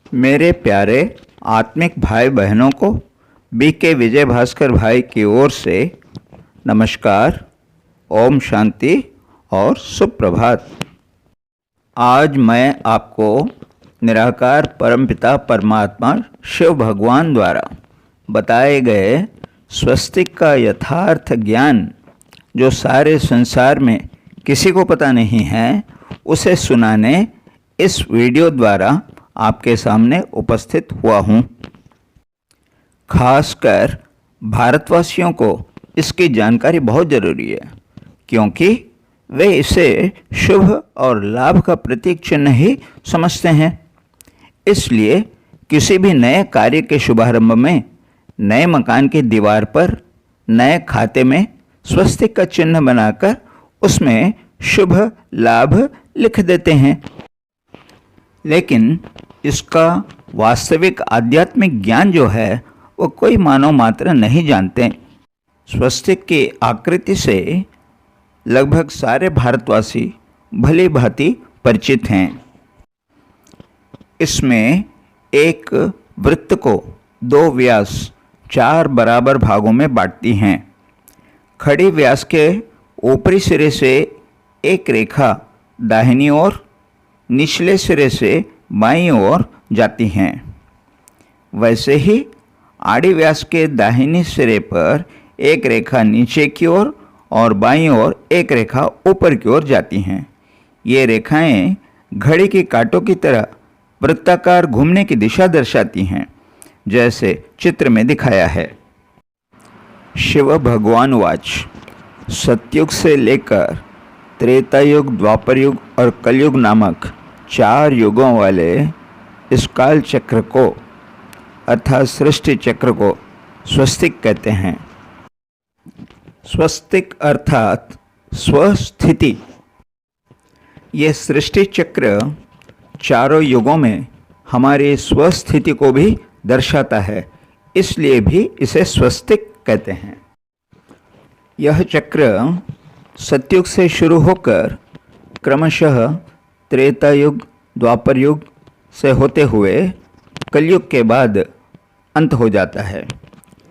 मेरे प्यारे आत्मिक भाई बहनों को बीके विजय भास्कर भाई की ओर से नमस्कार, ओम शांति और सुप्रभात। आज मैं आपको निराकार परमपिता परमात्मा शिव भगवान द्वारा बताए गए स्वस्तिक का यथार्थ ज्ञान जो सारे संसार में किसी को पता नहीं है, उसे सुनाने इस वीडियो द्वारा आपके सामने उपस्थित हुआ हूँ। खासकर भारतवासियों को इसकी जानकारी बहुत ज़रूरी है, क्योंकि वे इसे शुभ और लाभ का प्रतीक चिन्ह ही समझते हैं। इसलिए किसी भी नए कार्य के शुभारंभ में नए मकान की दीवार पर नए खाते में स्वस्तिक का चिन्ह बनाकर उसमें शुभ लाभ लिख देते हैं। लेकिन इसका वास्तविक आध्यात्मिक ज्ञान जो है वो कोई मानव मात्र नहीं जानते। स्वस्तिक की आकृति से लगभग सारे भारतवासी भली भांति परिचित हैं। इसमें एक वृत्त को दो व्यास 4 बराबर भागों में बांटती हैं। खड़ी व्यास के ऊपरी सिरे से एक रेखा दाहिनी ओर, निचले सिरे से बाईं ओर जाती हैं। वैसे ही आड़ी व्यास के दाहिनी सिरे पर एक रेखा नीचे की ओर और बाईं ओर एक रेखा ऊपर की ओर जाती हैं। ये रेखाएं घड़ी की कांटों की तरह वृत्ताकार घूमने की दिशा दर्शाती हैं, जैसे चित्र में दिखाया है। शिव भगवान वाच, सतयुग से लेकर त्रेता युग, द्वापर युग और कलयुग नामक 4 युगों वाले इस काल चक्र को अर्थात सृष्टि चक्र को स्वस्तिक कहते हैं। स्वस्तिक अर्थात स्वस्थिति। ये सृष्टि चक्र चारों युगों में हमारी स्वस्थिति को भी दर्शाता है, इसलिए भी इसे स्वस्तिक कहते हैं। यह चक्र सतयुग से शुरू होकर क्रमशः त्रेता युग, द्वापर युग से होते हुए कलयुग के बाद अंत हो जाता है,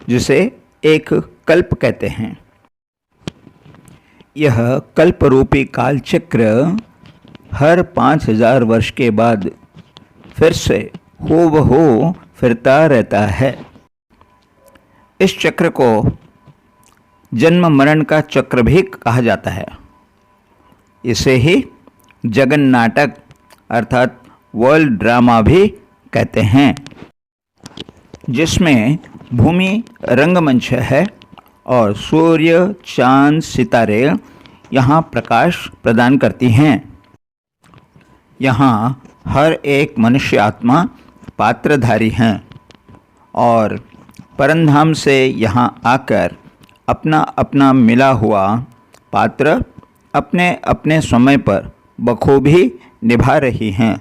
जिसे एक कल्प कहते हैं। यह कल्प रूपी कालचक्र हर 5000 वर्ष के बाद फिर से हूबहू फिरता रहता है। इस चक्र को जन्म मरण का चक्र भी कहा जाता है। इसे ही जगन नाटक अर्थात वर्ल्ड ड्रामा भी कहते हैं, जिसमें भूमि रंगमंच है और सूर्य, चांद, सितारे यहाँ प्रकाश प्रदान करती हैं। यहाँ हर एक मनुष्य आत्मा पात्रधारी हैं और परमधाम से यहाँ आकर अपना अपना मिला हुआ पात्र अपने अपने समय पर बखूबी निभा रही हैं।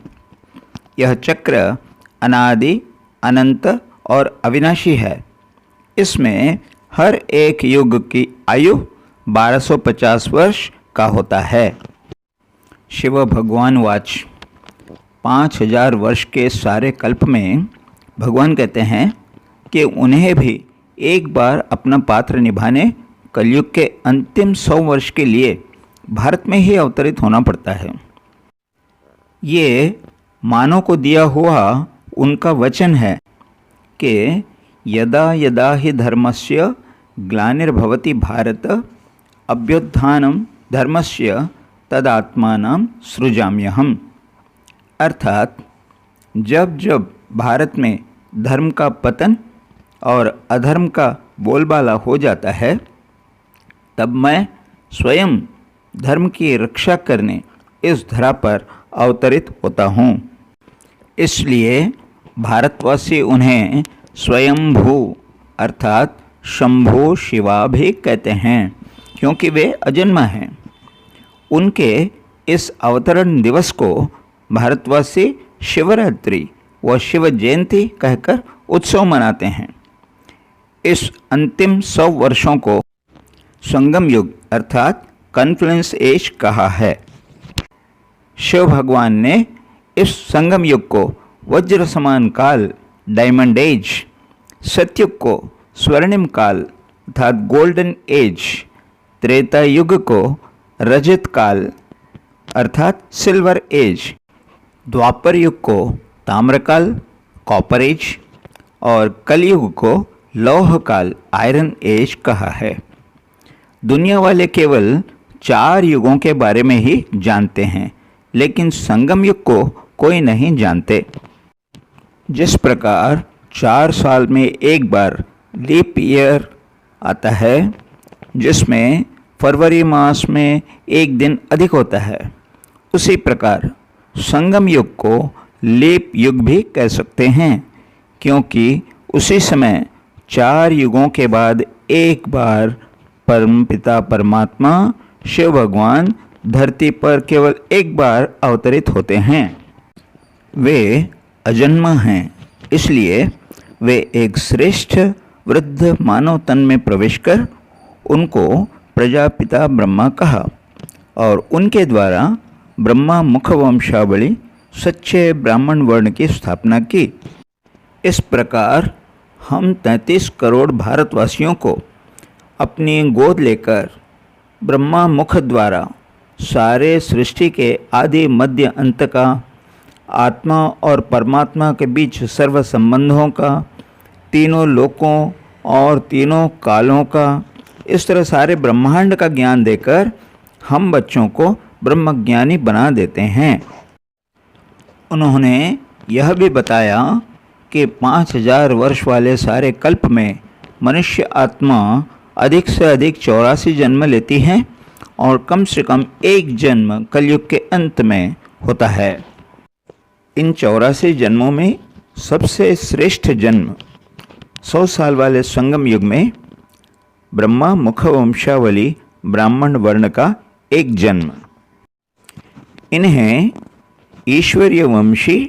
यह चक्र अनादि, अनंत और अविनाशी है। इसमें हर एक युग की आयु 1250 वर्ष का होता है। शिव भगवान वाच, 5000 वर्ष के सारे कल्प में भगवान कहते हैं कि उन्हें भी एक बार अपना पात्र निभाने कलयुग के अंतिम 100 वर्ष के लिए भारत में ही अवतरित होना पड़ता है। ये मानव को दिया हुआ उनका वचन है कि यदा यदा हि धर्मस्य ग्लानिर्भवति भारत अभ्युत्थानं धर्मस्य तदात्मानं सृजाम्यहम्। अर्थात जब जब भारत में धर्म का पतन और अधर्म का बोलबाला हो जाता है, तब मैं स्वयं धर्म की रक्षा करने इस धरा पर अवतरित होता हूँ। इसलिए भारतवासी उन्हें स्वयंभू अर्थात शंभु शिवा भी कहते हैं, क्योंकि वे अजन्मा हैं। उनके इस अवतरण दिवस को भारतवासी शिवरात्रि व शिव जयंती कहकर उत्सव मनाते हैं। इस अंतिम 100 वर्षों को संगम युग अर्थात कॉन्फ्लुएंस एज कहा है। शिव भगवान ने इस संगम युग को वज्र समान काल डायमंड एज, सतयुग को स्वर्णिम काल अर्थात गोल्डन एज, त्रेता युग को रजत काल अर्थात सिल्वर एज, द्वापर युग को ताम्रकाल कॉपर एज और कलयुग को लौह काल आयरन एज कहा है। दुनिया वाले केवल 4 युगों के बारे में ही जानते हैं, लेकिन संगम युग को कोई नहीं जानते। जिस प्रकार 4 साल में एक बार लीप ईयर आता है, जिसमें फरवरी मास में एक दिन अधिक होता है, उसी प्रकार संगम युग को लीप युग भी कह सकते हैं, क्योंकि उसी समय 4 युगों के बाद एक बार परमपिता परमात्मा शिव भगवान धरती पर केवल एक बार अवतरित होते हैं। वे अजन्मा हैं, इसलिए वे एक श्रेष्ठ वृद्ध मानव तन में प्रवेश कर उनको प्रजापिता ब्रह्मा कहा और उनके द्वारा ब्रह्मा मुख वंशावली सच्चे ब्राह्मण वर्ण की स्थापना की। इस प्रकार हम 33 करोड़ भारतवासियों को अपनी गोद लेकर ब्रह्मा मुख द्वारा सारे सृष्टि के आदि मध्य अंत का, आत्मा और परमात्मा के बीच सर्व संबंधों का, तीनों लोकों और तीनों कालों का, इस तरह सारे ब्रह्मांड का ज्ञान देकर हम बच्चों को ब्रह्मज्ञानी बना देते हैं। उन्होंने यह भी बताया कि 5000 वर्ष वाले सारे कल्प में मनुष्य आत्मा अधिक से अधिक 84 जन्म लेती है और कम से कम एक जन्म कलयुग के अंत में होता है। इन 84 जन्मों में सबसे श्रेष्ठ जन्म 100 साल वाले संगम युग में ब्रह्मा मुख वंशावली ब्राह्मण वर्ण का एक जन्म। इन्हें ईश्वरीय वंशी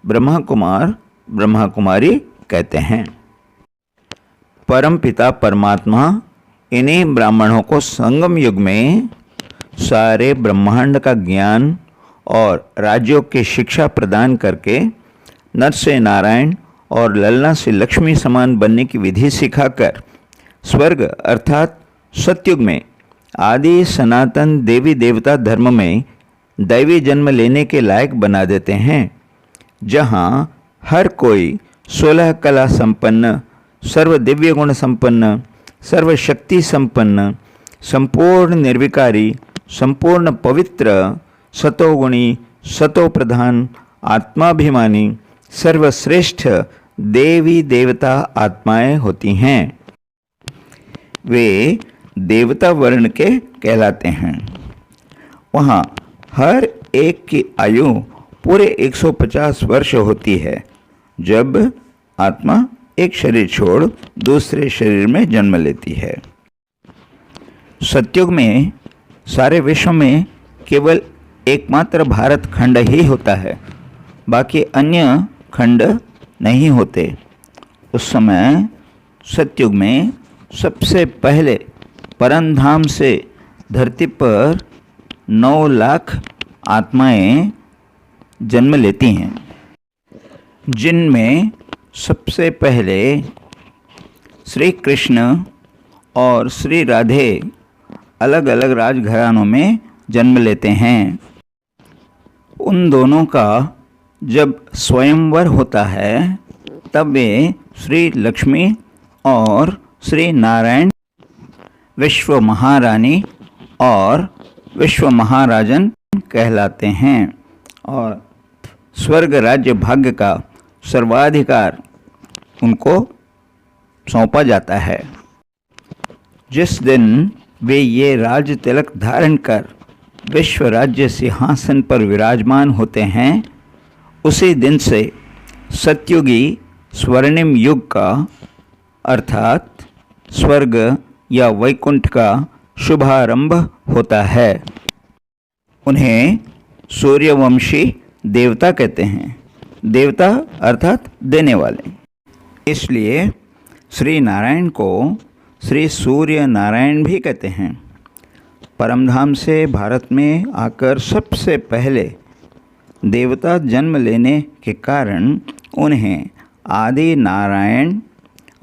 ब्रह्मा कुमार ब्रह्मा कुमारी कहते हैं। परमपिता परमात्मा इन्हीं ब्राह्मणों को संगम युग में सारे ब्रह्मांड का ज्ञान और राज्यों की शिक्षा प्रदान करके नर से नारायण और ललना से लक्ष्मी समान बनने की विधि सिखाकर स्वर्ग अर्थात सतयुग में आदि सनातन देवी देवता धर्म में दैवी जन्म लेने के लायक बना देते हैं, जहाँ हर कोई 16 कला संपन्न, सर्व दिव्य गुण संपन्न, सर्वशक्ति संपन्न, संपूर्ण निर्विकारी, संपूर्ण पवित्र, सतोगुणी, सतो प्रधान, आत्माभिमानी, सर्वश्रेष्ठ देवी देवता आत्माएं होती हैं। वे देवता वर्ण के कहलाते हैं। वहाँ हर एक की आयु पूरे 150 वर्ष होती है, जब आत्मा एक शरीर छोड़ दूसरे शरीर में जन्म लेती है। सतयुग में सारे विश्व में केवल एकमात्र भारत खंड ही होता है, बाकी अन्य खंड नहीं होते। उस समय सतयुग में सबसे पहले परमधाम से धरती पर 9 लाख आत्माएं जन्म लेती हैं, जिनमें सबसे पहले श्री कृष्ण और श्री राधे अलग अलग राजघरानों में जन्म लेते हैं। उन दोनों का जब स्वयंवर होता है, तब वे श्री लक्ष्मी और श्री नारायण विश्व महारानी और विश्व महाराजन कहलाते हैं और स्वर्ग राज्य भाग्य का सर्वाधिकार उनको सौंपा जाता है। जिस दिन वे ये राज तिलक धारण कर विश्व राज्य सिंहासन पर विराजमान होते हैं, उसी दिन से सतयुगी स्वर्णिम युग का अर्थात स्वर्ग या वैकुंठ का शुभारंभ होता है। उन्हें सूर्यवंशी देवता कहते हैं। देवता अर्थात देने वाले। इसलिए श्री नारायण को श्री सूर्य नारायण भी कहते हैं। परमधाम से भारत में आकर सबसे पहले देवता जन्म लेने के कारण उन्हें आदि नारायण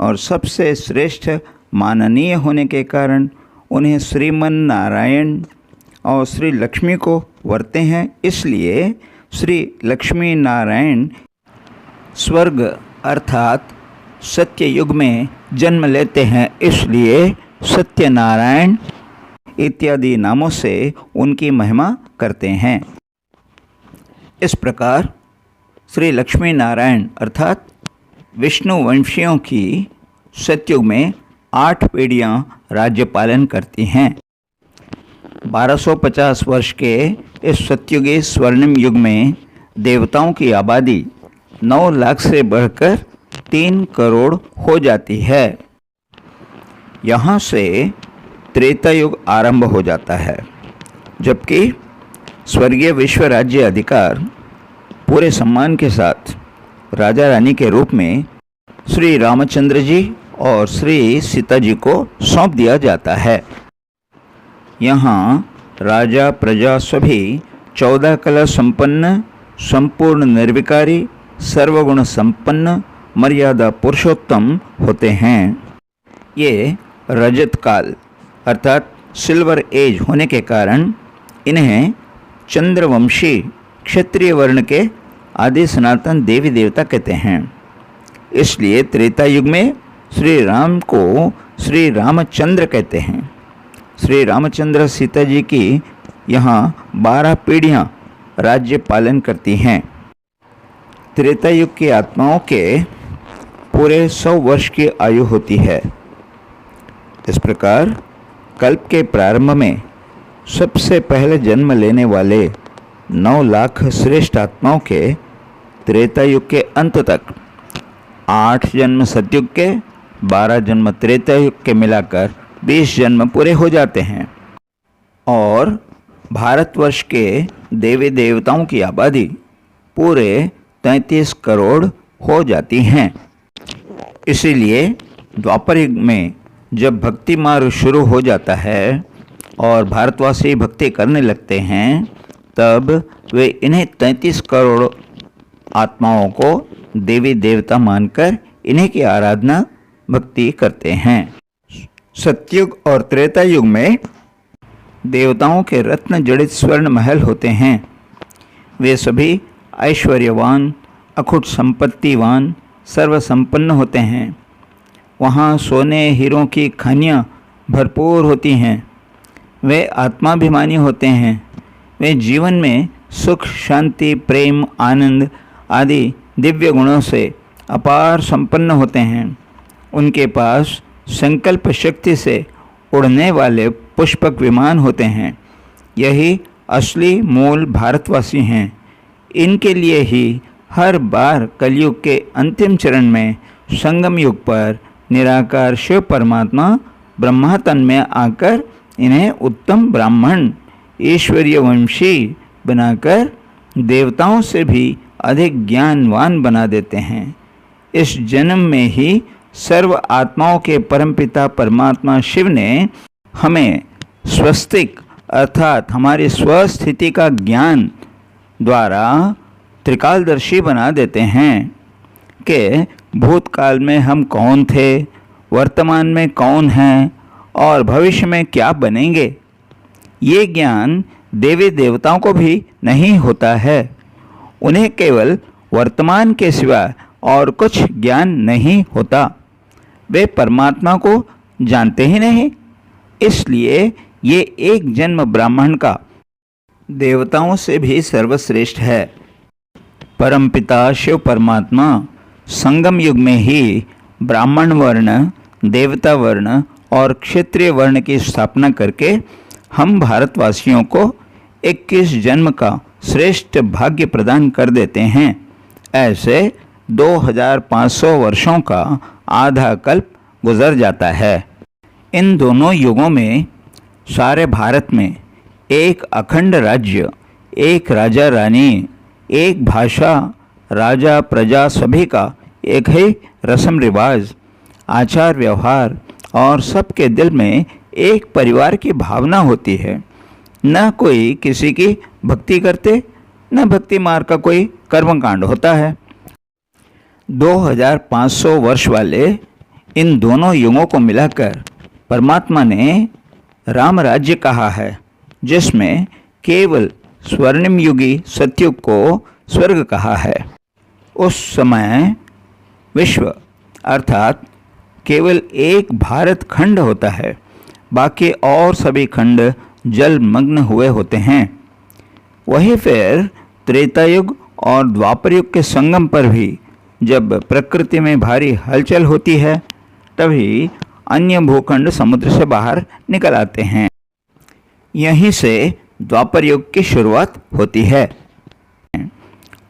और सबसे श्रेष्ठ माननीय होने के कारण उन्हें श्रीमन नारायण और श्री लक्ष्मी को वरते हैं। इसलिए श्री लक्ष्मी नारायण स्वर्ग अर्थात सत्य युग में जन्म लेते हैं, इसलिए सत्यनारायण इत्यादि नामों से उनकी महिमा करते हैं। इस प्रकार श्री लक्ष्मी नारायण अर्थात विष्णु वंशियों की सतयुग में 8 पीढ़ियाँ राज्य पालन करती हैं। 1250 वर्ष के इस सतयुगी स्वर्णिम युग में देवताओं की आबादी 9 लाख से बढ़कर 3 करोड़ हो जाती है। यहाँ से त्रेता युग आरंभ हो जाता है, जबकि स्वर्गीय विश्व राज्य अधिकार पूरे सम्मान के साथ राजा रानी के रूप में श्री रामचंद्र जी और श्री सीता जी को सौंप दिया जाता है। यहाँ राजा प्रजा सभी 14 कला संपन्न, संपूर्ण निर्विकारी, सर्वगुण संपन्न, मर्यादा पुरुषोत्तम होते हैं। ये रजत काल अर्थात सिल्वर एज होने के कारण इन्हें चंद्रवंशी क्षत्रिय वर्ण के आदि सनातन देवी देवता कहते हैं। इसलिए त्रेता युग में श्री राम को श्री रामचंद्र कहते हैं। श्री रामचंद्र सीता जी की यहाँ 12 पीढ़ियाँ राज्य पालन करती हैं। त्रेता युग की आत्माओं के पूरे 100 वर्ष की आयु होती है। इस प्रकार कल्प के प्रारंभ में सबसे पहले जन्म लेने वाले 9 लाख श्रेष्ठ आत्माओं के त्रेता युग के अंत तक 8 जन्म सतयुग के, 12 जन्म त्रेता युग के मिलाकर 20 जन्म पूरे हो जाते हैं और भारतवर्ष के देवी देवताओं की आबादी पूरे 33 करोड़ हो जाती हैं। इसीलिए द्वापर युग में जब भक्ति मार्ग शुरू हो जाता है और भारतवासी भक्ति करने लगते हैं, तब वे इन्हें 33 करोड़ आत्माओं को देवी देवता मानकर इन्हीं की आराधना भक्ति करते हैं। सतयुग और त्रेता युग में देवताओं के रत्न जड़ित स्वर्ण महल होते हैं। वे सभी ऐश्वर्यवान, अखुट संपत्तिवान, सर्वसंपन्न होते हैं। वहाँ सोने हीरों की खानियाँ भरपूर होती हैं। वे आत्माभिमानी होते हैं। वे जीवन में सुख, शांति, प्रेम, आनंद आदि दिव्य गुणों से अपार संपन्न होते हैं। उनके पास संकल्प शक्ति से उड़ने वाले पुष्पक विमान होते हैं। यही असली मूल भारतवासी हैं। इनके लिए ही हर बार कलयुग के अंतिम चरण में संगम युग पर निराकार शिव परमात्मा ब्रह्मातन में आकर इन्हें उत्तम ब्राह्मण, ईश्वरीय वंशी बनाकर देवताओं से भी अधिक ज्ञानवान बना देते हैं। इस जन्म में ही सर्व आत्माओं के परमपिता परमात्मा शिव ने हमें स्वस्तिक अर्थात हमारी स्वस्थिति का ज्ञान द्वारा त्रिकालदर्शी बना देते हैं कि भूतकाल में हम कौन थे, वर्तमान में कौन हैं और भविष्य में क्या बनेंगे। ये ज्ञान देवी देवताओं को भी नहीं होता है। उन्हें केवल वर्तमान के सिवा और कुछ ज्ञान नहीं होता। वे परमात्मा को जानते ही नहीं। इसलिए ये एक जन्म ब्राह्मण का देवताओं से भी सर्वश्रेष्ठ है। परमपिता शिव परमात्मा संगम युग में ही ब्राह्मण वर्ण, देवता वर्ण और क्षत्रिय वर्ण की स्थापना करके हम भारतवासियों को 21 जन्म का श्रेष्ठ भाग्य प्रदान कर देते हैं। ऐसे 2500 वर्षों का आधा कल्प गुजर जाता है। इन दोनों युगों में सारे भारत में एक अखंड राज्य, एक राजा रानी, एक भाषा, राजा प्रजा सभी का एक ही रस्म रिवाज, आचार व्यवहार और सबके दिल में एक परिवार की भावना होती है। न कोई किसी की भक्ति करते, न भक्ति मार्ग का कोई कर्मकांड होता है। 2500 वर्ष वाले इन दोनों युगों को मिलाकर परमात्मा ने राम राज्य कहा है, जिसमें केवल स्वर्णिम युगी सतयुग को स्वर्ग कहा है। उस समय विश्व अर्थात केवल एक भारत खंड होता है, बाकी और सभी खंड जलमग्न हुए होते हैं। वही फिर त्रेता युग और द्वापर युग के संगम पर भी जब प्रकृति में भारी हलचल होती है, तभी अन्य भूखंड समुद्र से बाहर निकल आते हैं। यहीं से द्वापर युग की शुरुआत होती है।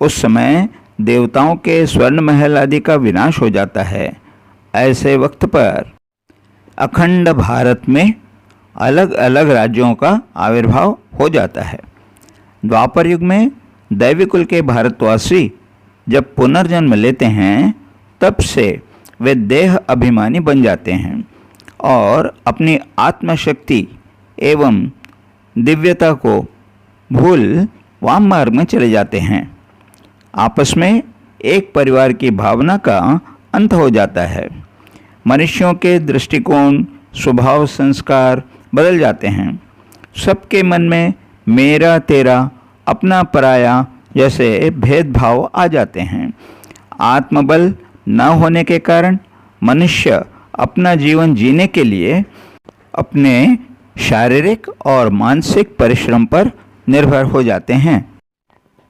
उस समय देवताओं के स्वर्ण महल आदि का विनाश हो जाता है। ऐसे वक्त पर अखंड भारत में अलग अलग राज्यों का आविर्भाव हो जाता है। द्वापर युग में दैवी कुल के भारतवासी जब पुनर्जन्म लेते हैं, तब से वे देह अभिमानी बन जाते हैं और अपनी आत्मशक्ति एवं दिव्यता को भूल वाम मार्ग में चले जाते हैं। आपस में एक परिवार की भावना का अंत हो जाता है। मनुष्यों के दृष्टिकोण, स्वभाव, संस्कार बदल जाते हैं। सबके मन में मेरा तेरा, अपना पराया जैसे भेदभाव आ जाते हैं। आत्मबल न होने के कारण मनुष्य अपना जीवन जीने के लिए अपने शारीरिक और मानसिक परिश्रम पर निर्भर हो जाते हैं।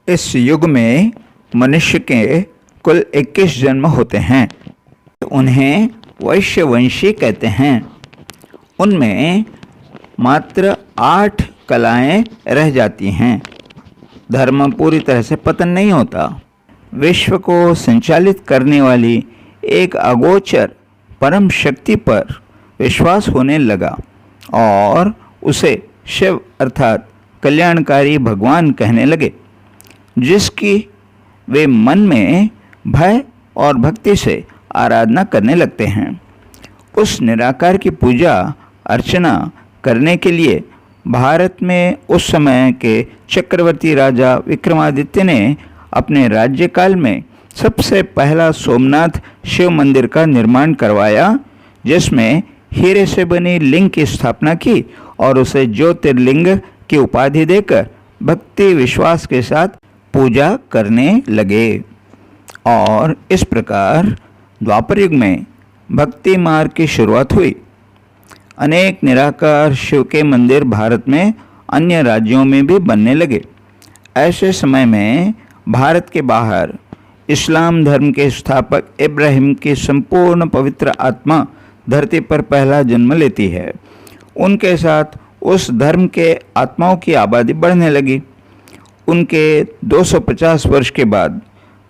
इस युग में मनुष्य के कुल 21 जन्म होते हैं। उन्हें वैश्यवंशी कहते हैं। उनमें मात्र 8 कलाएं रह जाती हैं। धर्म पूरी तरह से पतन नहीं होता। विश्व को संचालित करने वाली एक अगोचर परम शक्ति पर विश्वास होने लगा और उसे शिव अर्थात कल्याणकारी भगवान कहने लगे, जिसकी वे मन में भय और भक्ति से आराधना करने लगते हैं। उस निराकार की पूजा अर्चना करने के लिए भारत में उस समय के चक्रवर्ती राजा विक्रमादित्य ने अपने राज्यकाल में सबसे पहला सोमनाथ शिव मंदिर का निर्माण करवाया, जिसमें हीरे से बनी लिंग की स्थापना की और उसे ज्योतिर्लिंग की उपाधि देकर भक्ति विश्वास के साथ पूजा करने लगे। और इस प्रकार द्वापर युग में भक्ति मार्ग की शुरुआत हुई। अनेक निराकार शिव के मंदिर भारत में अन्य राज्यों में भी बनने लगे। ऐसे समय में भारत के बाहर इस्लाम धर्म के स्थापक इब्राहिम की संपूर्ण पवित्र आत्मा धरती पर पहला जन्म लेती है। उनके साथ उस धर्म के आत्माओं की आबादी बढ़ने लगी। उनके 250 वर्ष के बाद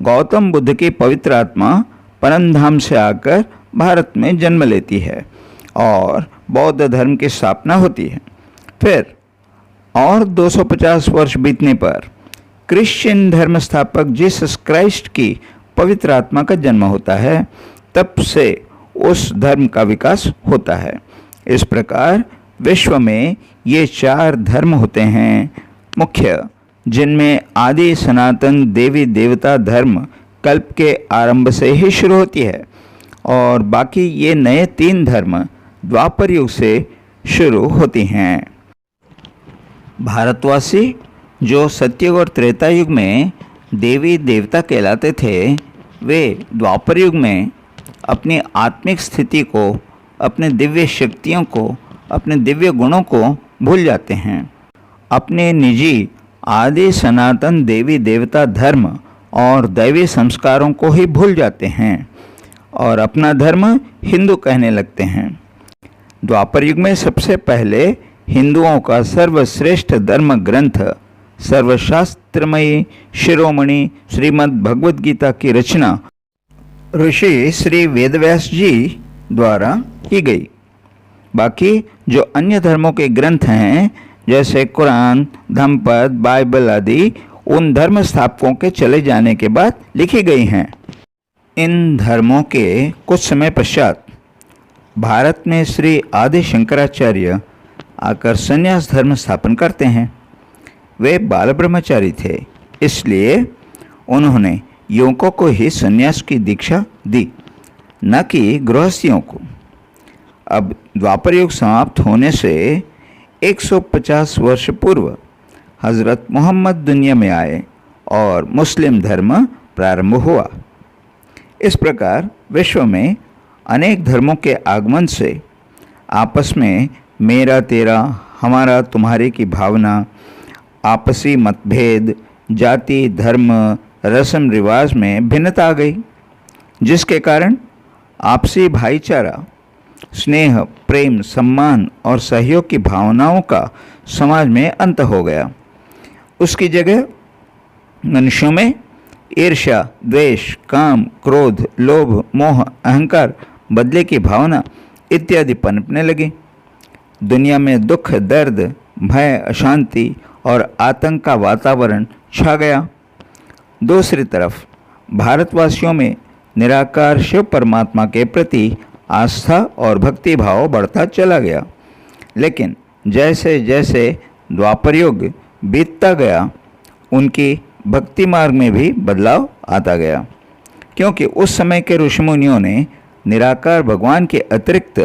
गौतम बुद्ध की पवित्र आत्मा परमधाम से आकर भारत में जन्म लेती है और बौद्ध धर्म की स्थापना होती है। फिर और 250 वर्ष बीतने पर क्रिश्चियन धर्म स्थापक जीसस क्राइस्ट की पवित्र आत्मा का जन्म होता है। तब से उस धर्म का विकास होता है। इस प्रकार विश्व में ये 4 धर्म होते हैं मुख्य, जिनमें आदि सनातन देवी देवता धर्म कल्प के आरंभ से ही शुरू होती है और बाकी ये नए 3 धर्म द्वापर युग से शुरू होती हैं। भारतवासी जो सत्ययुग और त्रेता युग में देवी देवता कहलाते थे, वे द्वापर युग में अपनी आत्मिक स्थिति को, अपने दिव्य शक्तियों को, अपने दिव्य गुणों को भूल जाते हैं। अपने निजी आदि सनातन देवी देवता धर्म और दैवी संस्कारों को ही भूल जाते हैं और अपना धर्म हिंदू कहने लगते हैं। द्वापर युग में सबसे पहले हिंदुओं का सर्वश्रेष्ठ धर्म ग्रंथ सर्वशास्त्रमयी शिरोमणि श्रीमद् भगवद गीता की रचना ऋषि श्री वेदव्यास जी द्वारा की गई। बाकी जो अन्य धर्मों के ग्रंथ हैं, जैसे कुरान, धम्मपद, बाइबल आदि, उन धर्म स्थापकों के चले जाने के बाद लिखी गई हैं। इन धर्मों के कुछ समय पश्चात भारत में श्री आदि शंकराचार्य आकर संन्यास धर्म स्थापन करते हैं। वे बाल ब्रह्मचारी थे, इसलिए उन्होंने युवकों को ही संन्यास की दीक्षा दी, न कि गृहस्थियों को। अब द्वापर युग समाप्त होने से 150 वर्ष पूर्व हज़रत मोहम्मद दुनिया में आए और मुस्लिम धर्म प्रारंभ हुआ। इस प्रकार विश्व में अनेक धर्मों के आगमन से आपस में मेरा तेरा, हमारा तुम्हारे की भावना, आपसी मतभेद, जाति, धर्म, रस्म रिवाज में भिन्नता आ गई, जिसके कारण आपसी भाईचारा, स्नेह, प्रेम, सम्मान और सहयोग की भावनाओं का समाज में अंत हो गया। उसकी जगह मनुष्यों में ईर्ष्या, द्वेष, काम, क्रोध, लोभ, मोह, अहंकार, बदले की भावना इत्यादि पनपने लगी। दुनिया में दुख, दर्द, भय, अशांति और आतंक का वातावरण छा गया। दूसरी तरफ भारतवासियों में निराकार शिव परमात्मा के प्रति आस्था और भक्ति भाव बढ़ता चला गया। लेकिन जैसे जैसे द्वापर युग बीतता गया, उनकी भक्ति मार्ग में भी बदलाव आता गया, क्योंकि उस समय के ऋषिमुनियों ने निराकार भगवान के अतिरिक्त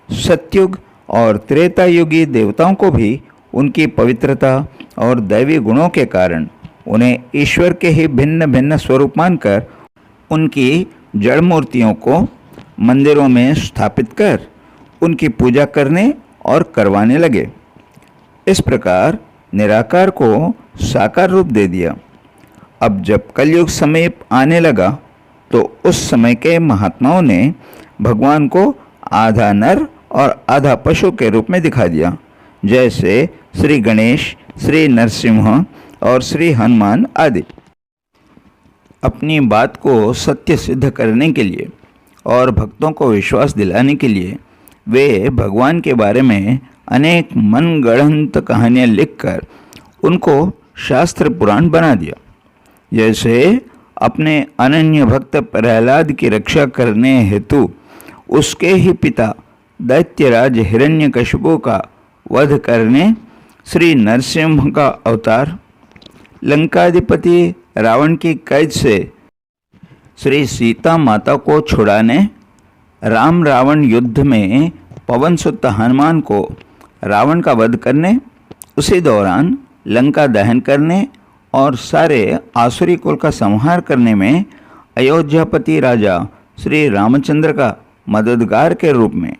सतयुग और त्रेता युगी देवताओं को भी उनकी पवित्रता और दैवी गुणों के कारण उन्हें ईश्वर के ही भिन्न भिन्न स्वरूप मानकर उनकी जड़ मूर्तियों को मंदिरों में स्थापित कर उनकी पूजा करने और करवाने लगे। इस प्रकार निराकार को साकार रूप दे दिया। अब जब कलयुग समीप आने लगा तो उस समय के महात्माओं ने भगवान को आधा नर और आधा पशु के रूप में दिखा दिया, जैसे श्री गणेश, श्री नरसिंह और श्री हनुमान आदि। अपनी बात को सत्य सिद्ध करने के लिए और भक्तों को विश्वास दिलाने के लिए वे भगवान के बारे में अनेक मनगढ़ंत कहानियाँ लिखकर उनको शास्त्र पुराण बना दिया। जैसे अपने अनन्य भक्त प्रहलाद की रक्षा करने हेतु उसके ही पिता दैत्यराज हिरण्यकशिपु का वध करने श्री नरसिंह का अवतार, लंकाधिपति रावण की कैद से श्री सीता माता को छुड़ाने, राम रावण युद्ध में पवन सुत हनुमान को रावण का वध करने, उसी दौरान लंका दहन करने और सारे आसुरी कुल का संहार करने में अयोध्यापति राजा श्री रामचंद्र का मददगार के रूप में,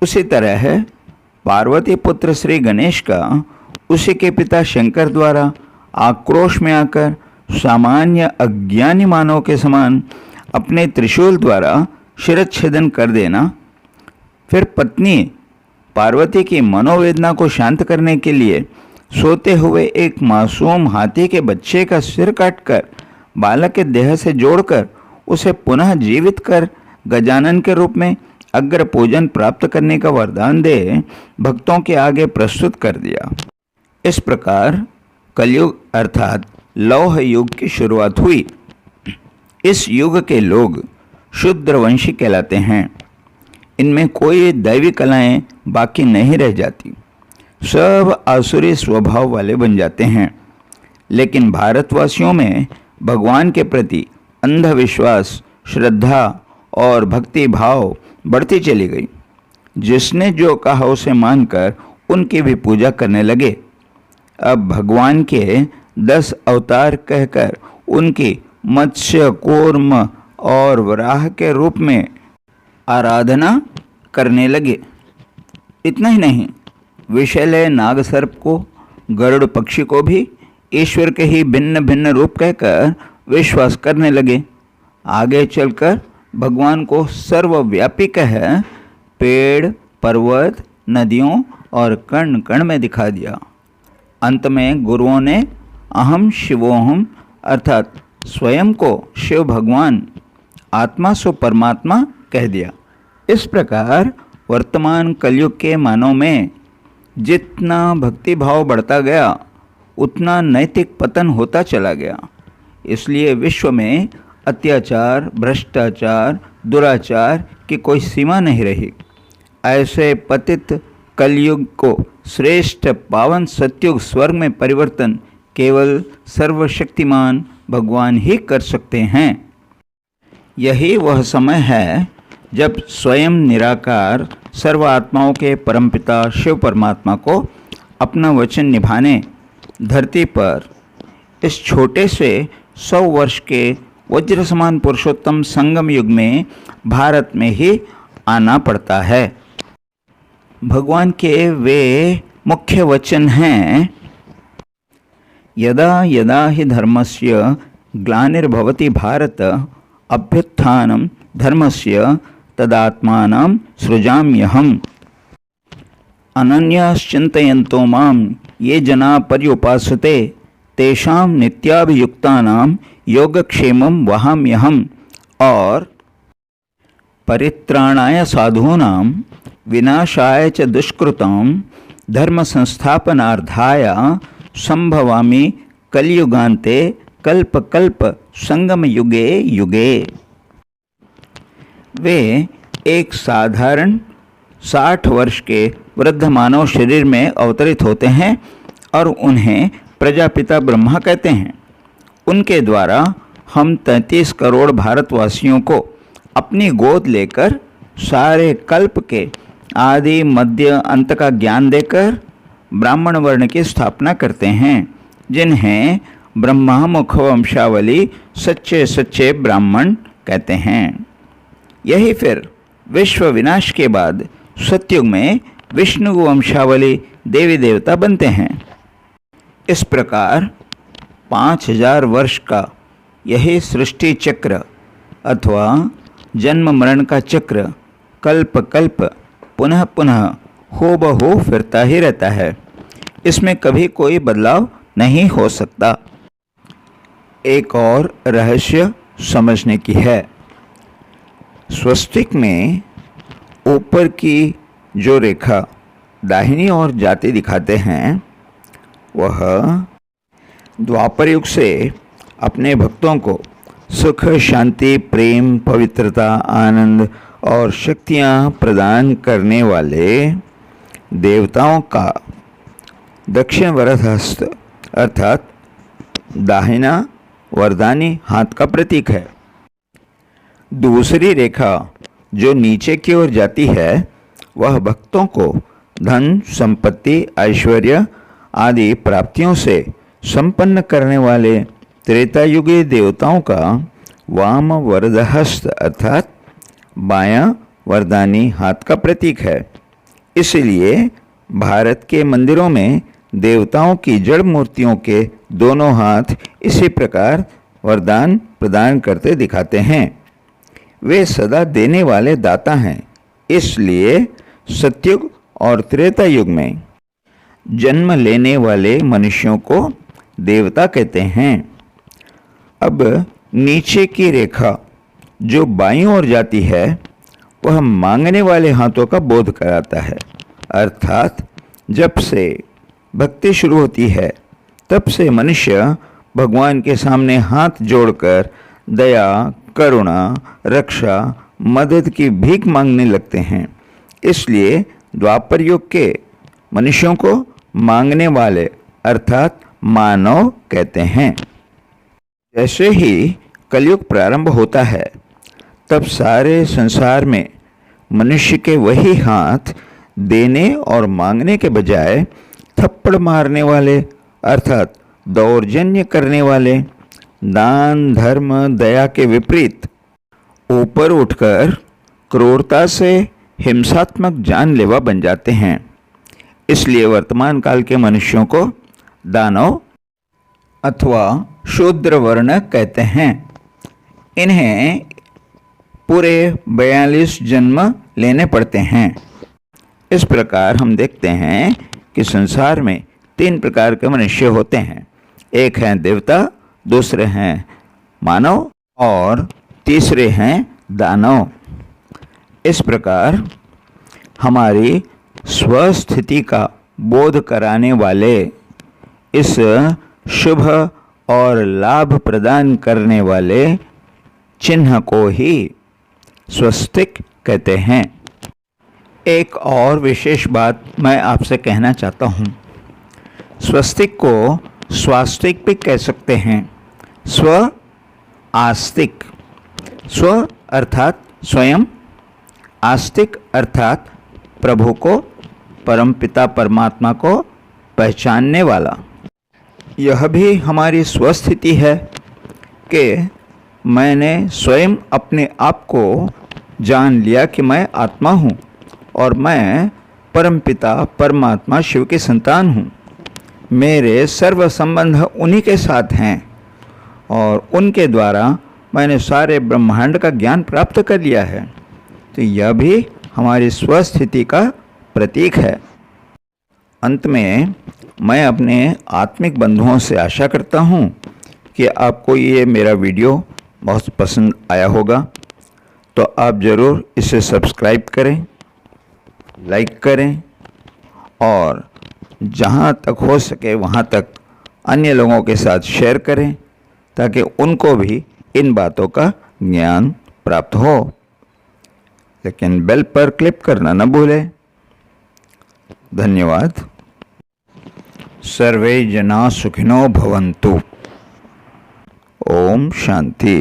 उसी तरह पार्वती पुत्र श्री गणेश का उसी के पिता शंकर द्वारा आक्रोश में आकर सामान्य अज्ञानी मानव के समान अपने त्रिशूल द्वारा शिरच्छेदन कर देना, फिर पत्नी पार्वती की मनोवेदना को शांत करने के लिए सोते हुए एक मासूम हाथी के बच्चे का सिर काटकर बालक के देह से जोड़कर उसे पुनः जीवित कर गजानन के रूप में अग्र पूजन प्राप्त करने का वरदान दे भक्तों के आगे प्रस्तुत कर दिया। इस प्रकार कलयुग अर्थात लौह युग की शुरुआत हुई। इस युग के लोग शूद्रवंशी कहलाते हैं। इनमें कोई दैवी कलाएं बाकी नहीं रह जाती, सब आसुरी स्वभाव वाले बन जाते हैं। लेकिन भारतवासियों में भगवान के प्रति अंधविश्वास, श्रद्धा और भक्ति भाव बढ़ती चली गई। जिसने जो कहा उसे मानकर उनकी भी पूजा करने लगे। अब भगवान के 10 अवतार कहकर उनकी मत्स्य, कूर्म और वराह के रूप में आराधना करने लगे। इतना ही नहीं, विषैले नागसर्प को, गरुड़ पक्षी को भी ईश्वर के ही भिन्न भिन्न रूप कहकर विश्वास करने लगे। आगे चलकर भगवान को सर्वव्यापी कह पेड़, पर्वत, नदियों और कण कण में दिखा दिया। अंत में गुरुओं ने अहम शिवोहम अर्थात स्वयं को शिव भगवान, आत्मा सो परमात्मा कह दिया। इस प्रकार वर्तमान कलयुग के मानव में जितना भक्ति भाव बढ़ता गया उतना नैतिक पतन होता चला गया। इसलिए विश्व में अत्याचार, भ्रष्टाचार, दुराचार की कोई सीमा नहीं रही। ऐसे पतित कलयुग को श्रेष्ठ पावन सतयुग स्वर्ग में परिवर्तन केवल सर्वशक्तिमान भगवान ही कर सकते हैं। यही वह समय है जब स्वयं निराकार सर्व आत्माओं के परमपिता शिव परमात्मा को अपना वचन निभाने धरती पर इस छोटे से 100 वर्ष के वज्र समान पुरुषोत्तम संगम युग में भारत में ही आना पड़ता है। भगवान के वे मुख्य वचन हैं, यदा यदा हि धर्मस्य ग्लानिर्भवति भारत अभ्युत्थानं धर्मस्य तदात्मानं सृजाम्यहम्। अनन्याश्चिन्तयन्तो मां ये जना पर्युपासते तेषां नित्याभियुक्तानां योगक्षेमं वहाम्यहम्। और परित्राणाय साधूनां विनाशाय च दुष्कृतां धर्म संस्थापनार्थाय संभवामि कलियुगान्ते कल्प कल्प संगम युगे युगे। वे एक साधारण 60 वर्ष के वृद्ध मानव शरीर में अवतरित होते हैं और उन्हें प्रजापिता ब्रह्मा कहते हैं। उनके द्वारा हम 33 करोड़ भारतवासियों को अपनी गोद लेकर सारे कल्प के आदि मध्य अंत का ज्ञान देकर ब्राह्मण वर्ण की स्थापना करते हैं, जिन्हें ब्रह्मा मुख वंशावली सच्चे सच्चे ब्राह्मण कहते हैं। यही फिर विश्व विनाश के बाद सतयुग में विष्णु वंशावली देवी देवता बनते हैं। इस प्रकार 5000 वर्ष का यही सृष्टि चक्र अथवा जन्म मरण का चक्र कल्प कल्प पुनः पुनः हूबहू फिरता ही रहता है। इसमें कभी कोई बदलाव नहीं हो सकता। एक और रहस्य समझने की है। स्वस्तिक में ऊपर की जो रेखा दाहिनी ओर जाती दिखाते हैं, वह द्वापर युग से अपने भक्तों को सुख, शांति, प्रेम, पवित्रता, आनंद और शक्तियाँ प्रदान करने वाले देवताओं का दक्षिण वरद हस्त अर्थात दाहिना वरदानी हाथ का प्रतीक है। दूसरी रेखा जो नीचे की ओर जाती है, वह भक्तों को धन, संपत्ति, ऐश्वर्य आदि प्राप्तियों से संपन्न करने वाले त्रेतायुगी देवताओं का वाम वरदहस्त अर्थात बायां वरदानी हाथ का प्रतीक है। इसलिए भारत के मंदिरों में देवताओं की जड़ मूर्तियों के दोनों हाथ इसी प्रकार वरदान प्रदान करते दिखाते हैं। वे सदा देने वाले दाता हैं। इसलिए सतयुग और त्रेता युग में जन्म लेने वाले मनुष्यों को देवता कहते हैं। अब नीचे की रेखा जो बाईं ओर जाती है, वह मांगने वाले हाथों का बोध कराता है। अर्थात जब से भक्ति शुरू होती है, तब से मनुष्य भगवान के सामने हाथ जोड़कर दया, करुणा, रक्षा, मदद की भीख मांगने लगते हैं। इसलिए द्वापर युग के मनुष्यों को मांगने वाले अर्थात मानव कहते हैं। जैसे ही कलयुग प्रारंभ होता है, तब सारे संसार में मनुष्य के वही हाथ देने और मांगने के बजाय थप्पड़ मारने वाले अर्थात दौर्जन्य करने वाले, दान, धर्म, दया के विपरीत ऊपर उठकर क्रूरता से हिंसात्मक जानलेवा बन जाते हैं। इसलिए वर्तमान काल के मनुष्यों को दानव अथवा शूद्र वर्ण कहते हैं। इन्हें पूरे 42 जन्म लेने पड़ते हैं। इस प्रकार हम देखते हैं कि संसार में 3 प्रकार के मनुष्य होते हैं। एक हैं देवता, दूसरे हैं मानव और तीसरे हैं दानव। इस प्रकार हमारी स्वस्थिति का बोध कराने वाले इस शुभ और लाभ प्रदान करने वाले चिन्ह को ही स्वस्तिक कहते हैं। एक और विशेष बात मैं आपसे कहना चाहता हूँ। स्वस्तिक को स्वास्तिक भी कह सकते हैं। स्व आस्तिक, स्व अर्थात स्वयं, आस्तिक अर्थात प्रभु को, परमपिता परमात्मा को पहचानने वाला। यह भी हमारी स्वस्थिति है कि मैंने स्वयं अपने आप को जान लिया कि मैं आत्मा हूँ और मैं परमपिता परमात्मा शिव की संतान हूँ। मेरे सर्व संबंध उन्हीं के साथ हैं और उनके द्वारा मैंने सारे ब्रह्मांड का ज्ञान प्राप्त कर लिया है। तो यह भी हमारी स्वस्थिति का प्रतीक है। अंत में मैं अपने आत्मिक बंधुओं से आशा करता हूँ कि आपको ये मेरा वीडियो बहुत पसंद आया होगा। तो आप ज़रूर इसे सब्सक्राइब करें, लाइक करें और जहाँ तक हो सके वहाँ तक अन्य लोगों के साथ शेयर करें ताकि उनको भी इन बातों का ज्ञान प्राप्त हो। लेकिन बेल पर क्लिक करना न भूलें। धन्यवाद। सर्वे जना सुखिनो भवन्तु। ओम शांति।